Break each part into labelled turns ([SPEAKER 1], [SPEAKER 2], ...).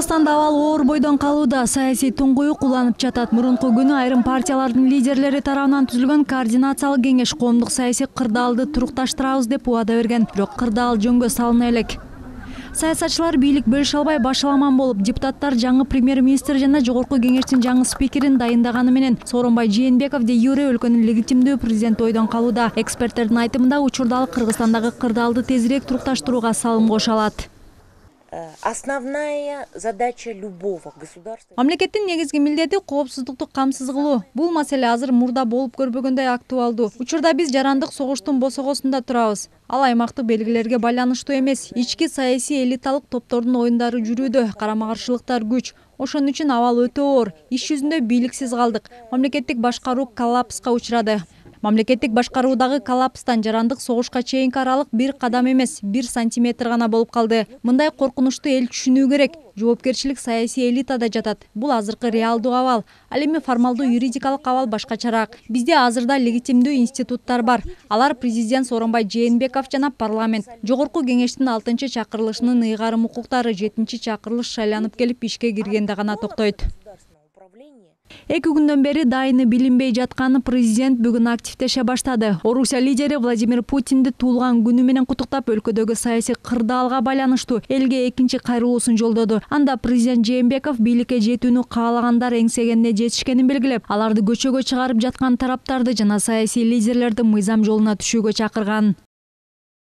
[SPEAKER 1] Кыргызстанда абал оор бойдон калууда, саясий туңгуюк уланып жатат. Мурунку күнү айрым партиялардын лидерлери тарабынан түзүлгөн координациялык кеңеш коомдук саясий кырдаалды турукташтырабыз деп убада берген. Бирок кырдаал жөнгө салына элек. Саясатчылар бийлик бөлүшө албай башаламан болуп, депутаттар жаңы премьер-министр жана жогорку кеңештин жаңы спикерин дайындаганы менен Сооронбай Жээнбеков де юре өлкөнүн легитимдүү президенти ойдон калууда. Эксперттердин айтымында учурда Кыргызстандагы кырдаалды тезирээк турукташтырууга салым кошо алат.
[SPEAKER 2] Основная задача любого государства.
[SPEAKER 1] Мамлекеттин негизги милдети коопсуздукту камсыз кылуу. Бул маселе азыр мурда болуп көрбөгөндөй актуалдуу. Учурда биз жарандык согуштун босогосунда турабыз. Ал аймактык белгилерге байланыштуу эмес. Ички саясий элиталык топтордун оюндары жүрүүдө, карама-каршылыктар күч. Ошон үчүн абал өтө оор. Иш жүзүндө бийликсиз калдык. Мамлекеттик башкаруу коллапска учурады. Мамлекеттик башкаруудагы коллапстан жарандык согушка чейинки аралык бир кадам эмес, 1 сантиметр гана болуп калды. Мындай коркунучту эл түшүнүү керек. Жоопкерчилик саясий элитада жатат. Бул азыркы реалдуу абал. Ал эми формалдуу юридикалык абал башкачараак. Бизде азырда легитимдүү институттар бар. Алар президент Сооронбай Жээнбеков жана парламент. Жогорку кеңештин 6-чакырылышынын ыйгарым укуктары 7-чакырылыш шайланып келип ишке киргенде гана токтойт. 2 күндөн бери дайыны билинбей жатканы президент бүгүн активдеше баштады. Орусия лидери Владимир Путинди туулган күнү менен куттуктап, өлкөдөгү саясий кырдаалга байланыштуу элге экинчи кайрылуусун жолдоду. Анда президент Жээнбеков бийликке жетүүнү каалагандар эңсегенде жетишкенин белгилеп, аларды көчөгө чыгарып жаткан тараптарды жана саясий лидерлерди мыйзам жолуна түшүүгө чакырган.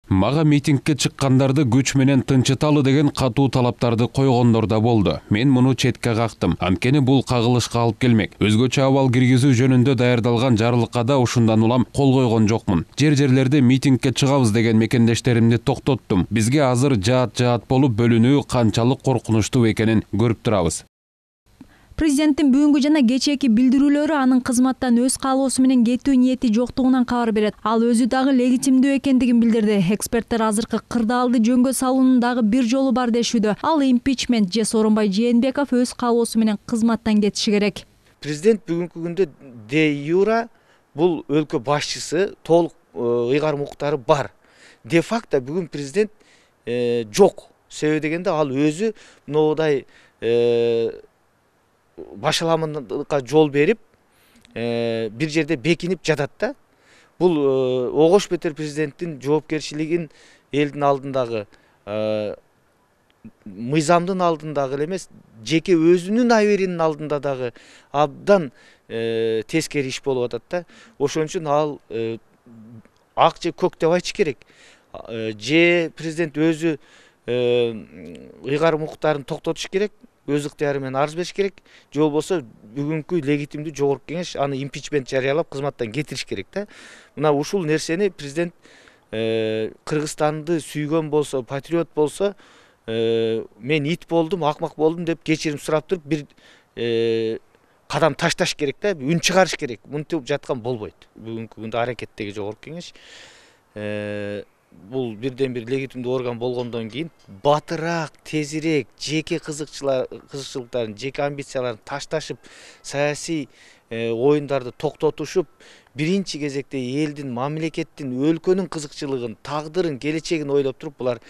[SPEAKER 3] Мага митингке чыккандарды күч менен тынчыталы деген катуу талаптарды койгондор да болду. Мен муну четке кактым. Анткени бул кагылышка алып келмек. Өзгөчө абал киргизүү жөнүндө даярдалган жарлыкка да ушундан улам кол койгон жокмун. Жер-жерлерде митингке чыгабыз деген мекендештеримди токтоттум. Бизге азыр жаат болуп бөлүнүү канчалык коркунучтуу экенин көрүп турабыз.
[SPEAKER 1] Президенттин бүгүнкү жана кечээки билдирүүлөрү анын кызматтан өз каалоосу менен кетүү ниети жоктугунан кабар берет. Ал өзү дагы легитимдүү экендигин билдирди. Эксперттер азыркы кырдаалды жөнгө салуунун дагы бир жолу бар дешүүдө. Ал импичмент же Сооронбай Жээнбеков өз каалоосу менен кызматтан кетиши керек.
[SPEAKER 4] Президент бүгүнкү күндө де юра бул өлкө башчысы толук ыйгарым укуктары бар. Де факто бүгүн президент жок. Себеби дегенде ал өзү мындай башаламанга жол берип, бир жерде бекинип жатат да. Бул огош бетер президенттин жоопкерчилигин элдин алдындагы, мыйзамдын алдындагы эле эмес, жеке өзүнүн абийиринин алдында дагы абдан тескери иш болуп атат да. Ошон үчүн ал ак же көк деп айтыш керек. Же президент өзү ыйгарым укуктарын токтотуш керек, өз ыктыяры менен арыз бериш керек, же болбосо бүгүнкү легитимдүү жогорку кеңеш аны импичмент жарыялап кызматтан кетириш керек да. Мына ушул нерсени президент Кыргызстанды сүйгөн болсо, патриот болсо, мен ит болдум, акмак болдум деп кечирим сурап туруп бир кадам ташташ керек да, үн чыгарыш керек. Мынтип жаткан болбойт. Бүгүнкү күндө аракеттеги жогорку кеңеш бул бирден бир легитимдүү орган болгондон кийин батыраак, тезирээк жеке кызыкчылыктарын, жеке амбицияларын ташташып, саясий оюндарды токтотушуп, биринчи кезекте элдин, мамлекеттин, өлкөнүн кызыкчылыгын, тагдырын, келечегин ойлоп туруп булар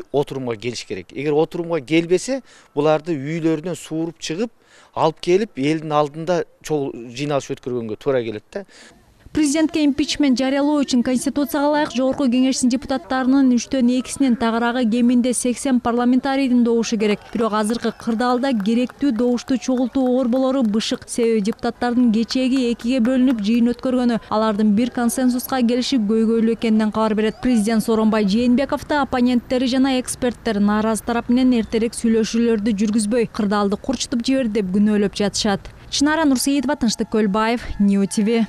[SPEAKER 4] отурумга келиш керек. Эгер отурумга келбесе, буларды үйлөрүнөн сууруп чыгып, алып келип элдин алдында чогуу жыйналыш өткөргөнгө туура келет да.
[SPEAKER 1] Президентке импичмент жарыялоо үчүн Конституцияга ылайык жогорку кеңештин депутаттарынын 3/2 tagaрагы кеминде 80 парламентарийдин добушу керек. Бирок азыркы кырдаалда керектүү добушту чогултуу оор болору бышык. Себеби депутаттардын кечээги 2ге бөлүнүп жыйын өткөргөнү, алардын бир консенсуска келиши көйгөйлүү экенинен кабар берет. Президент Сооронбай Жээнбеков да оппоненттери жана эксперттер нааразы тарап менен эртерээк сүйлөшүүлөрдү жүргүзбөй, кырдаалды курчутуп жиберди деп күнөөлөп жатышат. Чынара Нурсейитова, Тынчтык Көлбаев, Нью ТВ.